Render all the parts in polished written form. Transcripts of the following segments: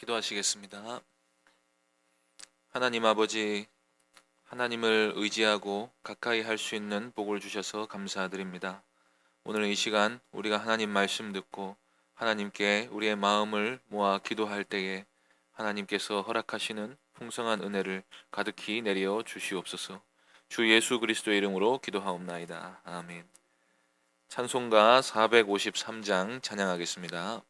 기도하시겠습니다. 하나님 아버지, 하나님을 의지하고 가까이 할 수 있는 복을 주셔서 감사드립니다. 오늘 이 시간 우리가 하나님 말씀 듣고 하나님께 우리의 마음을 모아 기도할 때에 하나님께서 허락하시는 풍성한 은혜를 가득히 내려 주시옵소서. 주 예수 그리스도의 이름으로 기도하옵나이다. 아멘. 찬송가 453장 찬양하겠습니다.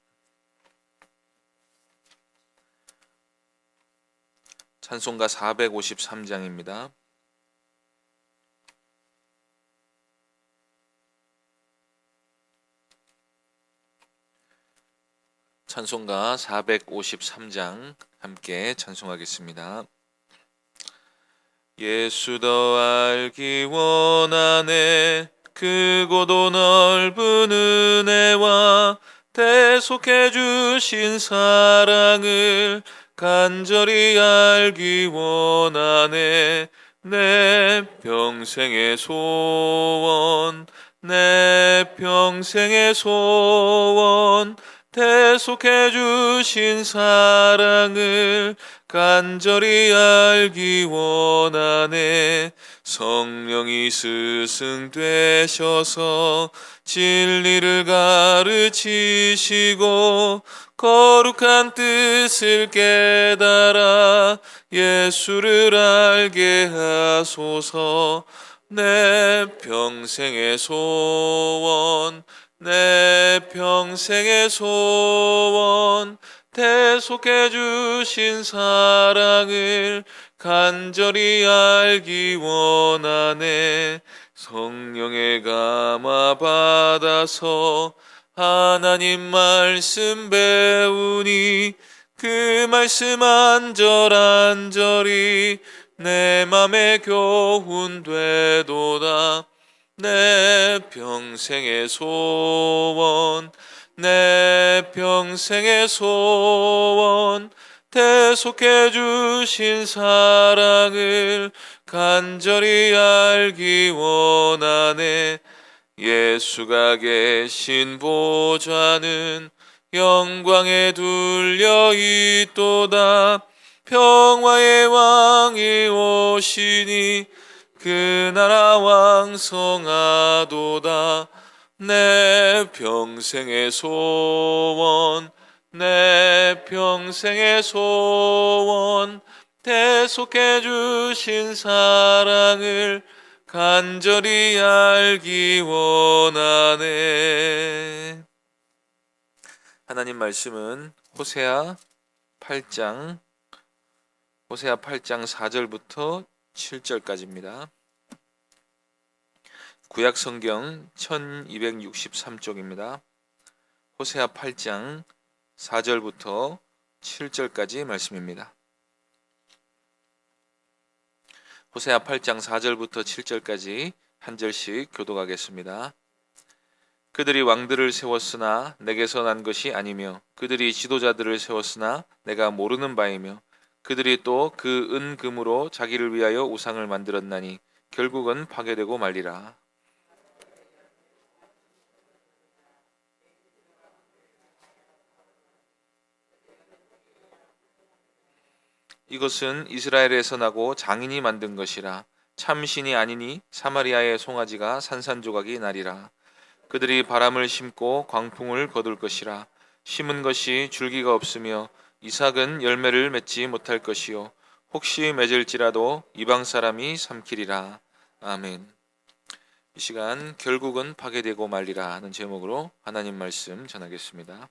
찬송가 453장입니다. 찬송가 453장 함께 찬송하겠습니다. 예수 더 알기 원하네. 크고도 넓은 은혜와 대속해 주신 사랑을 간절히 알기 원하네. 내 평생의 소원, 내 평생의 소원, 대속해 주신 사랑을 간절히 알기 원하네. 성령이 스승 되셔서 진리를 가르치시고 거룩한 뜻을 깨달아 예수를 알게 하소서. 내 평생의 소원, 내 평생의 소원, 대속해 주신 사랑을 간절히 알기 원하네. 성령의 감화 받아서 하나님 말씀 배우니 그 말씀 안절안절이 내 맘에 교훈되도다. 내 평생의 소원, 내 평생의 소원, 대속해 주신 사랑을 간절히 알기 원하네. 예수가 계신 보좌는 영광에 둘려 있도다. 평화의 왕이 오시니 그 나라 왕성하도다. 내 평생의 소원, 내 평생의 소원, 대속해 주신 사랑을 간절히 알기 원하네. 하나님 말씀은 호세아 8장 4절부터 7절까지입니다. 구약 성경 1263쪽입니다. 호세아 8장 4절부터 7절까지 말씀입니다. 호세아 8장 4절부터 7절까지 한 절씩 교독하겠습니다. 그들이 왕들을 세웠으나 내게서 난 것이 아니며 그들이 지도자들을 세웠으나 내가 모르는 바이며 그들이 또 그 은금으로 자기를 위하여 우상을 만들었나니 결국은 파괴되고 말리라. 이것은 이스라엘에서 나고 장인이 만든 것이라. 참신이 아니니 사마리아의 송아지가 산산조각이 나리라. 그들이 바람을 심고 광풍을 거둘 것이라. 심은 것이 줄기가 없으며 이삭은 열매를 맺지 못할 것이요 혹시 맺을지라도 이방 사람이 삼키리라. 아멘. 이 시간 결국은 파괴되고 말리라 하는 제목으로 하나님 말씀 전하겠습니다.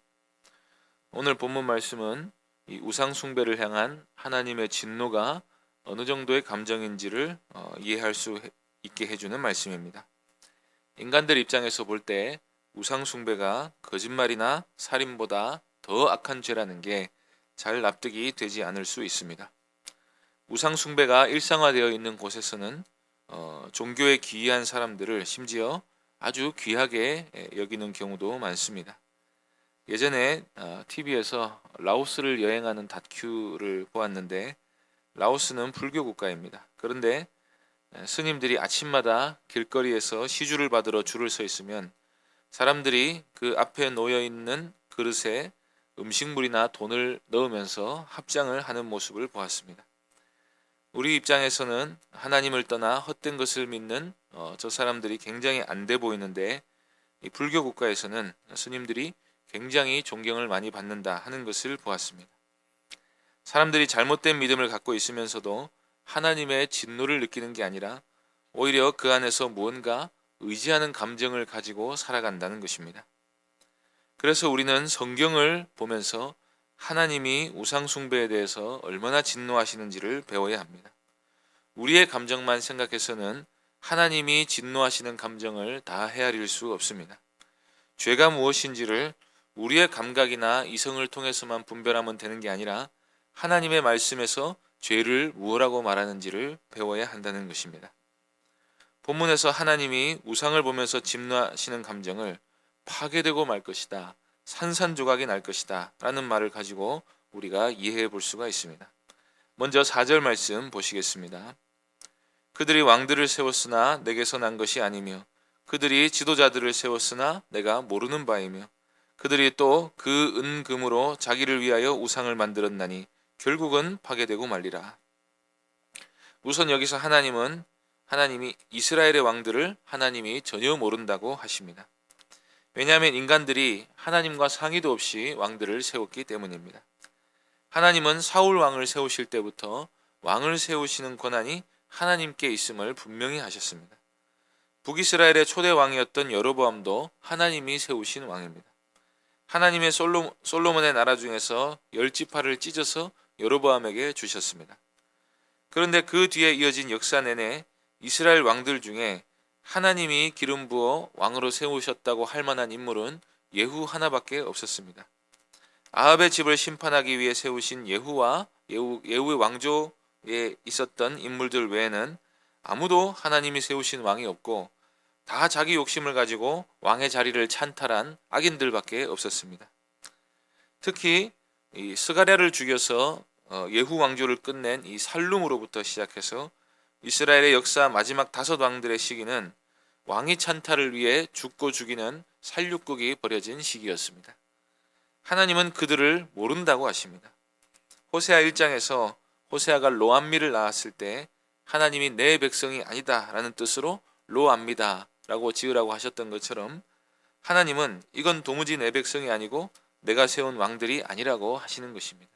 오늘 본문 말씀은 이 우상 숭배를 향한 하나님의 진노가 어느 정도의 감정인지를 이해할 수 있게 해주는 말씀입니다. 인간들 입장에서 볼 때 우상 숭배가 거짓말이나 살인보다 더 악한 죄라는 게 잘 납득이 되지 않을 수 있습니다. 우상 숭배가 일상화되어 있는 곳에서는 종교에 귀한 사람들을 심지어 아주 귀하게 여기는 경우도 많습니다. 예전에 TV에서 라오스를 여행하는 다큐를 보았는데 라오스는 불교 국가입니다. 그런데 스님들이 아침마다 길거리에서 시주를 받으러 줄을 서 있으면 사람들이 그 앞에 놓여 있는 그릇에 음식물이나 돈을 넣으면서 합장을 하는 모습을 보았습니다. 우리 입장에서는 하나님을 떠나 헛된 것을 믿는 저 사람들이 굉장히 안 돼 보이는데, 이 불교 국가에서는 스님들이 굉장히 존경을 많이 받는다 하는 것을 보았습니다. 사람들이 잘못된 믿음을 갖고 있으면서도 하나님의 진노를 느끼는 게 아니라 오히려 그 안에서 무언가 의지하는 감정을 가지고 살아간다는 것입니다. 그래서 우리는 성경을 보면서 하나님이 우상 숭배에 대해서 얼마나 진노하시는지를 배워야 합니다. 우리의 감정만 생각해서는 하나님이 진노하시는 감정을 다 헤아릴 수 없습니다. 죄가 무엇인지를 우리의 감각이나 이성을 통해서만 분별하면 되는 게 아니라 하나님의 말씀에서 죄를 무엇라고 말하는지를 배워야 한다는 것입니다. 본문에서 하나님이 우상을 보면서 진노하시는 감정을 파괴되고 말 것이다, 산산조각이 날 것이다 라는 말을 가지고 우리가 이해해 볼 수가 있습니다. 먼저 4절 말씀 보시겠습니다. 그들이 왕들을 세웠으나 내게서 난 것이 아니며 그들이 지도자들을 세웠으나 내가 모르는 바이며 그들이 또 그 은금으로 자기를 위하여 우상을 만들었나니 결국은 파괴되고 말리라. 우선 여기서 하나님이 이스라엘의 왕들을 하나님이 전혀 모른다고 하십니다. 왜냐하면 인간들이 하나님과 상의도 없이 왕들을 세웠기 때문입니다. 하나님은 사울 왕을 세우실 때부터 왕을 세우시는 권한이 하나님께 있음을 분명히 하셨습니다. 북이스라엘의 초대 왕이었던 여로보암도 하나님이 세우신 왕입니다. 하나님의 솔로몬의 나라 중에서 10지파를 찢어서 여로보암에게 주셨습니다. 그런데 그 뒤에 이어진 역사 내내 이스라엘 왕들 중에 하나님이 기름 부어 왕으로 세우셨다고 할 만한 인물은 예후 하나밖에 없었습니다. 아합의 집을 심판하기 위해 세우신 예후와 예후의 왕조에 있었던 인물들 외에는 아무도 하나님이 세우신 왕이 없고 다 자기 욕심을 가지고 왕의 자리를 찬탈한 악인들밖에 없었습니다. 특히 이 스가랴를 죽여서 예후 왕조를 끝낸 이 살룸으로부터 시작해서 이스라엘의 역사 마지막 5 왕들의 시기는 왕위 찬탈을 위해 죽고 죽이는 살육국이 벌여진 시기였습니다. 하나님은 그들을 모른다고 하십니다. 호세아 1장에서 호세아가 로암미를 낳았을 때 하나님이 내 백성이 아니다 라는 뜻으로 로암미다 라고 지으라고 하셨던 것처럼 하나님은 이건 도무지 내 백성이 아니고 내가 세운 왕들이 아니라고 하시는 것입니다.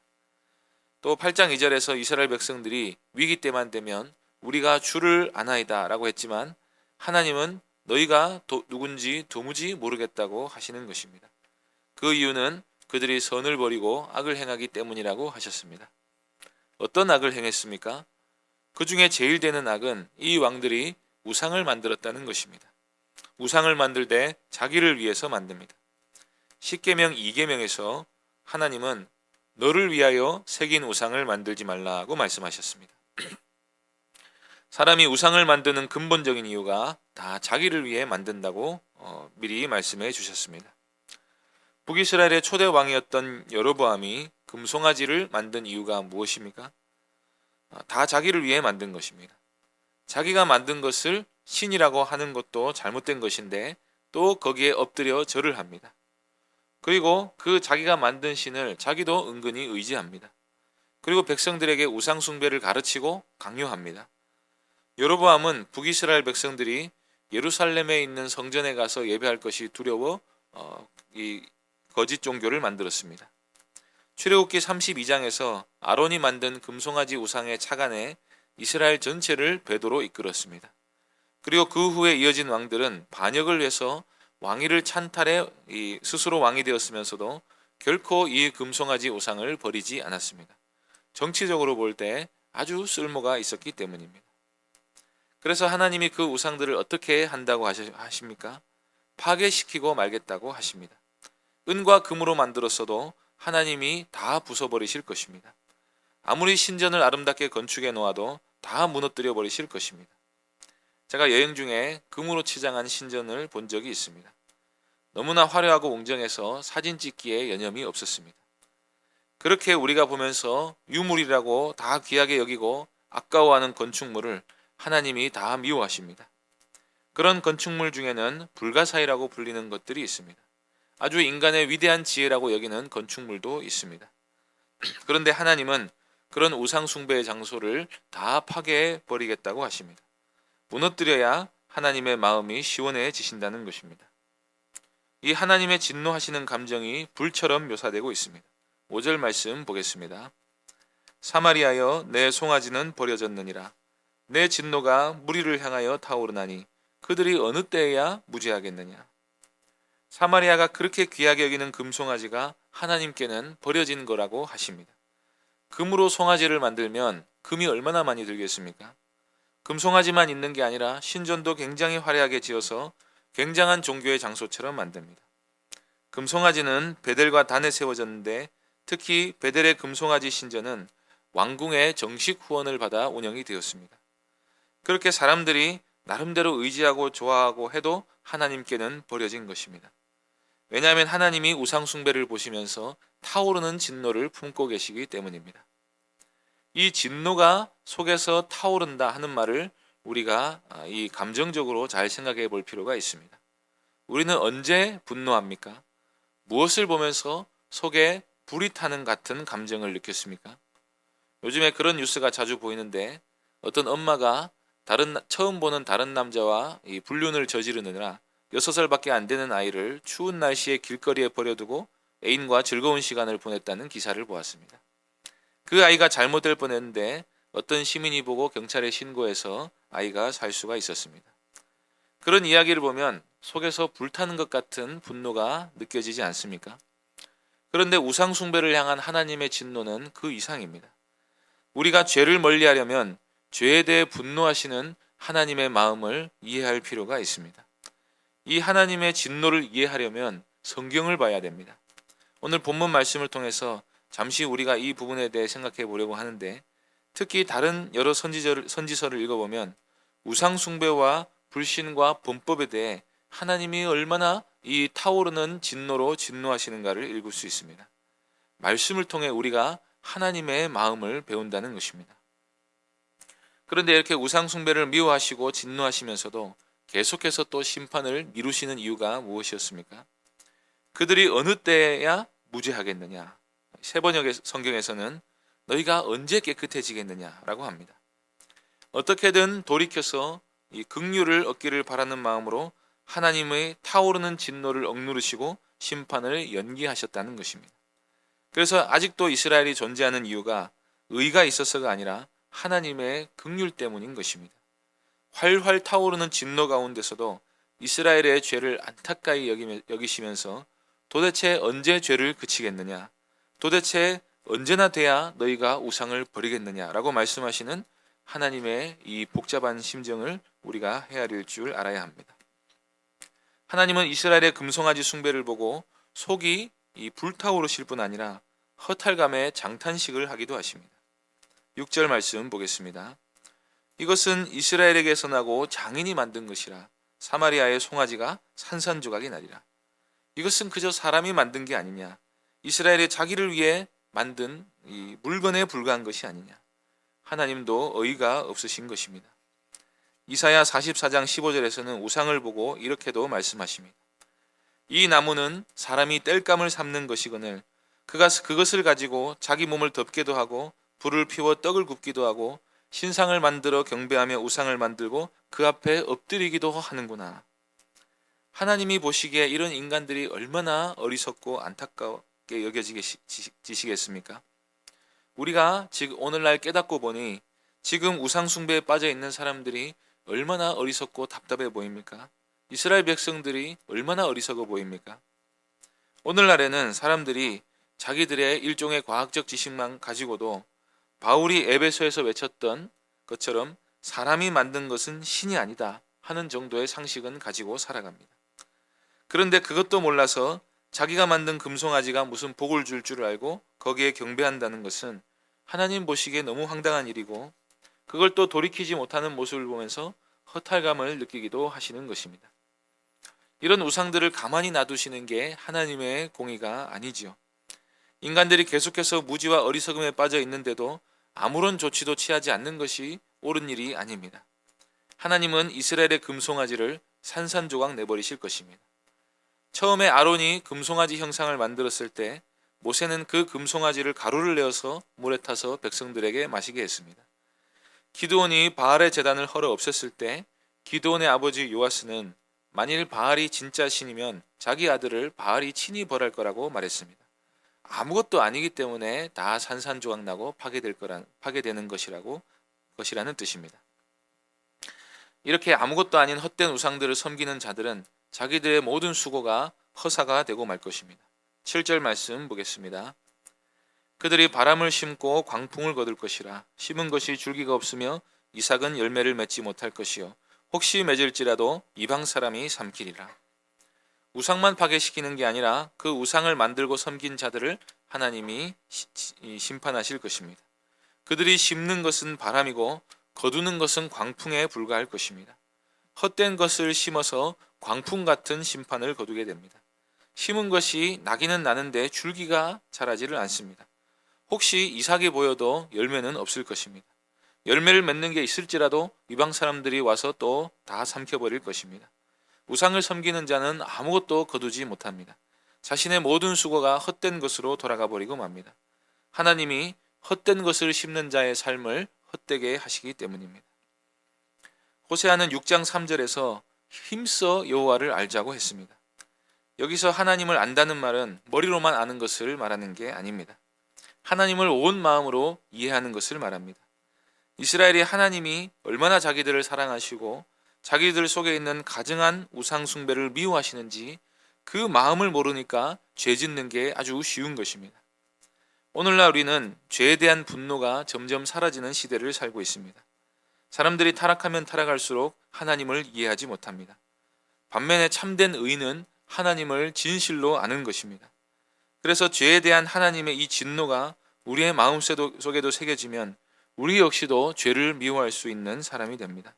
또 8장 2절에서 이스라엘 백성들이 위기 때만 되면 우리가 주를 아나이다 라고 했지만 하나님은 너희가 누군지 도무지 모르겠다고 하시는 것입니다. 그 이유는 그들이 선을 버리고 악을 행하기 때문이라고 하셨습니다. 어떤 악을 행했습니까? 그 중에 제일 되는 악은 이 왕들이 우상을 만들었다는 것입니다. 우상을 만들되 자기를 위해서 만듭니다. 10계명 2계명에서 하나님은 너를 위하여 새긴 우상을 만들지 말라고 말씀하셨습니다. 사람이 우상을 만드는 근본적인 이유가 다 자기를 위해 만든다고 미리 말씀해 주셨습니다. 북이스라엘의 초대 왕이었던 여로보암이 금송아지를 만든 이유가 무엇입니까? 다 자기를 위해 만든 것입니다. 자기가 만든 것을 신이라고 하는 것도 잘못된 것인데 또 거기에 엎드려 절을 합니다. 그리고 그 자기가 만든 신을 자기도 은근히 의지합니다. 그리고 백성들에게 우상 숭배를 가르치고 강요합니다. 여로보암은 북이스라엘 백성들이 예루살렘에 있는 성전에 가서 예배할 것이 두려워 이 거짓 종교를 만들었습니다. 출애굽기 32장에서 아론이 만든 금송아지 우상에 착안해 이스라엘 전체를 배도로 이끌었습니다. 그리고 그 후에 이어진 왕들은 반역을 해서 왕위를 찬탈해 스스로 왕이 되었으면서도 결코 이 금송아지 우상을 버리지 않았습니다. 정치적으로 볼 때 아주 쓸모가 있었기 때문입니다. 그래서 하나님이 그 우상들을 어떻게 한다고 하십니까? 파괴시키고 말겠다고 하십니다. 은과 금으로 만들었어도 하나님이 다 부숴버리실 것입니다. 아무리 신전을 아름답게 건축해 놓아도 다 무너뜨려 버리실 것입니다. 제가 여행 중에 금으로 치장한 신전을 본 적이 있습니다. 너무나 화려하고 웅장해서 사진 찍기에 여념이 없었습니다. 그렇게 우리가 보면서 유물이라고 다 귀하게 여기고 아까워하는 건축물을 하나님이 다 미워하십니다. 그런 건축물 중에는 불가사의라고 불리는 것들이 있습니다. 아주 인간의 위대한 지혜라고 여기는 건축물도 있습니다. 그런데 하나님은 그런 우상 숭배의 장소를 다 파괴해 버리겠다고 하십니다. 무너뜨려야 하나님의 마음이 시원해지신다는 것입니다. 이 하나님의 진노하시는 감정이 불처럼 묘사되고 있습니다. 5절 말씀 보겠습니다. 사마리아여 내 송아지는 버려졌느니라. 내 진노가 무리를 향하여 타오르나니 그들이 어느 때에야 무죄하겠느냐. 사마리아가 그렇게 귀하게 여기는 금송아지가 하나님께는 버려진 거라고 하십니다. 금으로 송아지를 만들면 금이 얼마나 많이 들겠습니까? 금송아지만 있는 게 아니라 신전도 굉장히 화려하게 지어서 굉장한 종교의 장소처럼 만듭니다. 금송아지는 베델과 단에 세워졌는데 특히 베델의 금송아지 신전은 왕궁의 정식 후원을 받아 운영이 되었습니다. 그렇게 사람들이 나름대로 의지하고 좋아하고 해도 하나님께는 버려진 것입니다. 왜냐하면 하나님이 우상 숭배를 보시면서 타오르는 진노를 품고 계시기 때문입니다. 이 진노가 속에서 타오른다 하는 말을 우리가 이 감정적으로 잘 생각해 볼 필요가 있습니다. 우리는 언제 분노합니까? 무엇을 보면서 속에 불이 타는 같은 감정을 느꼈습니까? 요즘에 그런 뉴스가 자주 보이는데 어떤 엄마가 처음 보는 다른 남자와 이 불륜을 저지르느라 6살밖에 안 되는 아이를 추운 날씨에 길거리에 버려두고 애인과 즐거운 시간을 보냈다는 기사를 보았습니다. 그 아이가 잘못될 뻔했는데 어떤 시민이 보고 경찰에 신고해서 아이가 살 수가 있었습니다. 그런 이야기를 보면 속에서 불타는 것 같은 분노가 느껴지지 않습니까? 그런데 우상 숭배를 향한 하나님의 진노는 그 이상입니다. 우리가 죄를 멀리하려면 죄에 대해 분노하시는 하나님의 마음을 이해할 필요가 있습니다. 이 하나님의 진노를 이해하려면 성경을 봐야 됩니다. 오늘 본문 말씀을 통해서 잠시 우리가 이 부분에 대해 생각해 보려고 하는데 특히 다른 여러 선지서를 읽어보면 우상 숭배와 불신과 범법에 대해 하나님이 얼마나 이 타오르는 진노로 진노하시는가를 읽을 수 있습니다. 말씀을 통해 우리가 하나님의 마음을 배운다는 것입니다. 그런데 이렇게 우상 숭배를 미워하시고 진노하시면서도 계속해서 또 심판을 미루시는 이유가 무엇이었습니까? 그들이 어느 때야 무죄하겠느냐. 세번역의 성경에서는 너희가 언제 깨끗해지겠느냐라고 합니다. 어떻게든 돌이켜서 이 긍휼을 얻기를 바라는 마음으로 하나님의 타오르는 진노를 억누르시고 심판을 연기하셨다는 것입니다. 그래서 아직도 이스라엘이 존재하는 이유가 의가 있어서가 아니라 하나님의 긍휼 때문인 것입니다. 활활 타오르는 진노 가운데서도 이스라엘의 죄를 안타까이 여기시면서 도대체 언제 죄를 그치겠느냐, 도대체 언제나 돼야 너희가 우상을 버리겠느냐라고 말씀하시는 하나님의 이 복잡한 심정을 우리가 헤아릴 줄 알아야 합니다. 하나님은 이스라엘의 금송아지 숭배를 보고 속이 이 불타오르실 뿐 아니라 허탈감에 장탄식을 하기도 하십니다. 6절 말씀 보겠습니다. 이것은 이스라엘에게서 나고 장인이 만든 것이라 사마리아의 송아지가 산산조각이 나리라. 이것은 그저 사람이 만든 게 아니냐, 이스라엘의 자기를 위해 만든 이 물건에 불과한 것이 아니냐. 하나님도 어이가 없으신 것입니다. 이사야 44장 15절에서는 우상을 보고 이렇게도 말씀하십니다. 이 나무는 사람이 땔감을 삼는 것이거늘 그가 그것을 가지고 자기 몸을 덮게도 하고 불을 피워 떡을 굽기도 하고 신상을 만들어 경배하며 우상을 만들고 그 앞에 엎드리기도 하는구나. 하나님이 보시기에 이런 인간들이 얼마나 어리석고 안타깝게 여겨지시겠습니까? 우리가 지금 오늘날 깨닫고 보니 지금 우상 숭배에 빠져 있는 사람들이 얼마나 어리석고 답답해 보입니까? 이스라엘 백성들이 얼마나 어리석어 보입니까? 오늘날에는 사람들이 자기들의 일종의 과학적 지식만 가지고도 바울이 에베소에서 외쳤던 것처럼 사람이 만든 것은 신이 아니다 하는 정도의 상식은 가지고 살아갑니다. 그런데 그것도 몰라서 자기가 만든 금송아지가 무슨 복을 줄 줄 알고 거기에 경배한다는 것은 하나님 보시기에 너무 황당한 일이고 그걸 또 돌이키지 못하는 모습을 보면서 허탈감을 느끼기도 하시는 것입니다. 이런 우상들을 가만히 놔두시는 게 하나님의 공의가 아니지요. 인간들이 계속해서 무지와 어리석음에 빠져 있는데도 아무런 조치도 취하지 않는 것이 옳은 일이 아닙니다. 하나님은 이스라엘의 금송아지를 산산조각 내버리실 것입니다. 처음에 아론이 금송아지 형상을 만들었을 때 모세는 그 금송아지를 가루를 내어서 물에 타서 백성들에게 마시게 했습니다. 기드온이 바알의 제단을 헐어 없앴을 때 기드온의 아버지 요아스는 만일 바알이 진짜 신이면 자기 아들을 바알이 친히 벌할 거라고 말했습니다. 아무것도 아니기 때문에 다 산산조각나고 파괴되는 것이라는 뜻입니다. 이렇게 아무것도 아닌 헛된 우상들을 섬기는 자들은 자기들의 모든 수고가 허사가 되고 말 것입니다. 7절 말씀 보겠습니다. 그들이 바람을 심고 광풍을 거둘 것이라. 심은 것이 줄기가 없으며 이삭은 열매를 맺지 못할 것이요 혹시 맺을지라도 이방 사람이 삼키리라. 우상만 파괴시키는 게 아니라 그 우상을 만들고 섬긴 자들을 하나님이 심판하실 것입니다. 그들이 심는 것은 바람이고 거두는 것은 광풍에 불과할 것입니다. 헛된 것을 심어서 광풍 같은 심판을 거두게 됩니다. 심은 것이 나기는 나는데 줄기가 자라지를 않습니다. 혹시 이삭이 보여도 열매는 없을 것입니다. 열매를 맺는 게 있을지라도 이방 사람들이 와서 또 다 삼켜버릴 것입니다. 우상을 섬기는 자는 아무것도 거두지 못합니다. 자신의 모든 수고가 헛된 것으로 돌아가 버리고 맙니다. 하나님이 헛된 것을 심는 자의 삶을 헛되게 하시기 때문입니다. 호세아는 6장 3절에서 힘써 여호와를 알자고 했습니다. 여기서 하나님을 안다는 말은 머리로만 아는 것을 말하는 게 아닙니다. 하나님을 온 마음으로 이해하는 것을 말합니다. 이스라엘이 하나님이 얼마나 자기들을 사랑하시고 자기들 속에 있는 가증한 우상 숭배를 미워하시는지 그 마음을 모르니까 죄 짓는 게 아주 쉬운 것입니다. 오늘날 우리는 죄에 대한 분노가 점점 사라지는 시대를 살고 있습니다. 사람들이 타락하면 타락할수록 하나님을 이해하지 못합니다. 반면에 참된 의인은 하나님을 진실로 아는 것입니다. 그래서 죄에 대한 하나님의 이 진노가 우리의 마음속에도 새겨지면 우리 역시도 죄를 미워할 수 있는 사람이 됩니다.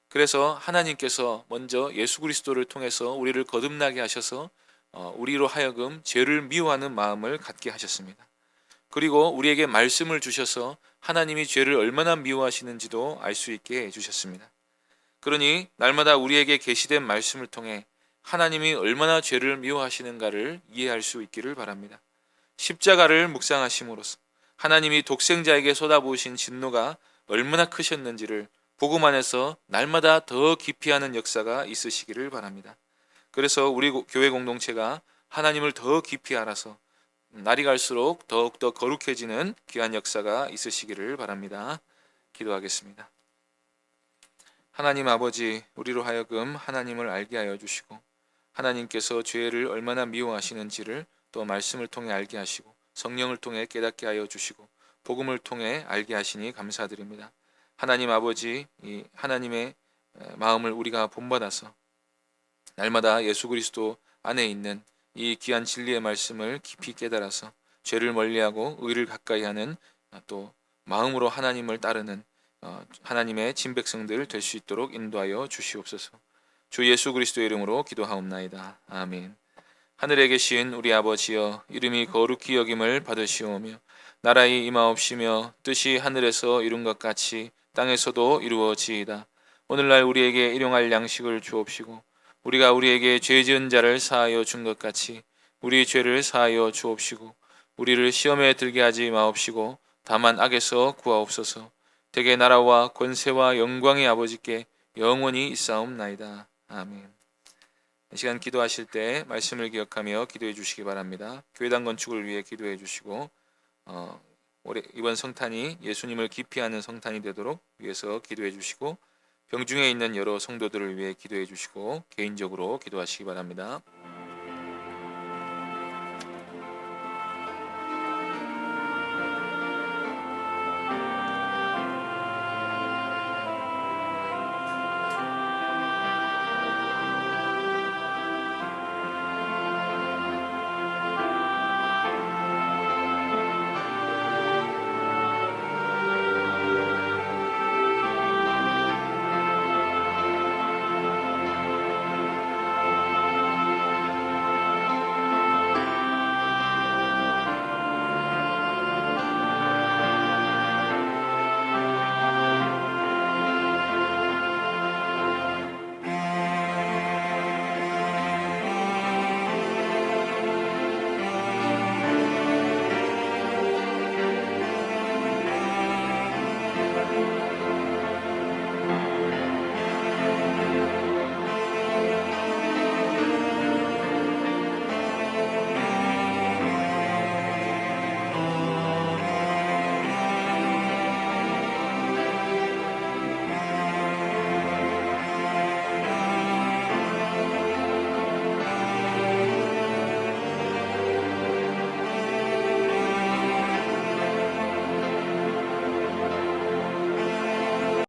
그래서 하나님께서 먼저 예수 그리스도를 통해서 우리를 거듭나게 하셔서 우리로 하여금 죄를 미워하는 마음을 갖게 하셨습니다. 그리고 우리에게 말씀을 주셔서 하나님이 죄를 얼마나 미워하시는지도 알 수 있게 해주셨습니다. 그러니 날마다 우리에게 계시된 말씀을 통해 하나님이 얼마나 죄를 미워하시는가를 이해할 수 있기를 바랍니다. 십자가를 묵상하심으로써 하나님이 독생자에게 쏟아부으신 진노가 얼마나 크셨는지를 복음 안에서 날마다 더 깊이 하는 역사가 있으시기를 바랍니다. 그래서 우리 교회 공동체가 하나님을 더 깊이 알아서 날이 갈수록 더욱더 거룩해지는 귀한 역사가 있으시기를 바랍니다. 기도하겠습니다. 하나님 아버지, 우리로 하여금 하나님을 알게 하여 주시고 하나님께서 죄를 얼마나 미워하시는지를 또 말씀을 통해 알게 하시고 성령을 통해 깨닫게 하여 주시고 복음을 통해 알게 하시니 감사드립니다. 하나님 아버지, 이 하나님의 마음을 우리가 본받아서 날마다 예수 그리스도 안에 있는 이 귀한 진리의 말씀을 깊이 깨달아서 죄를 멀리하고 의를 가까이 하는 또 마음으로 하나님을 따르는 하나님의 친백성들 될 수 있도록 인도하여 주시옵소서. 주 예수 그리스도의 이름으로 기도하옵나이다. 아멘. 하늘에 계신 우리 아버지여, 이름이 거룩히 여김을 받으시오며 나라의 임하옵시며 뜻이 하늘에서 이룬 것 같이 땅에서도 이루어지이다. 오늘날 우리에게 일용할 양식을 주옵시고 우리가 우리에게 죄 지은 자를 사하여 준 것 같이 우리 죄를 사하여 주옵시고 우리를 시험에 들게 하지 마옵시고 다만 악에서 구하옵소서. 대개 나라와 권세와 영광의 아버지께 영원히 있사옵나이다. 아멘. 이 시간 기도하실 때 말씀을 기억하며 기도해 주시기 바랍니다. 교회당 건축을 위해 기도해 주시고 이번 성탄이 예수님을 깊이 아는 성탄이 되도록 위해서 기도해 주시고 병중에 있는 여러 성도들을 위해 기도해 주시고 개인적으로 기도하시기 바랍니다.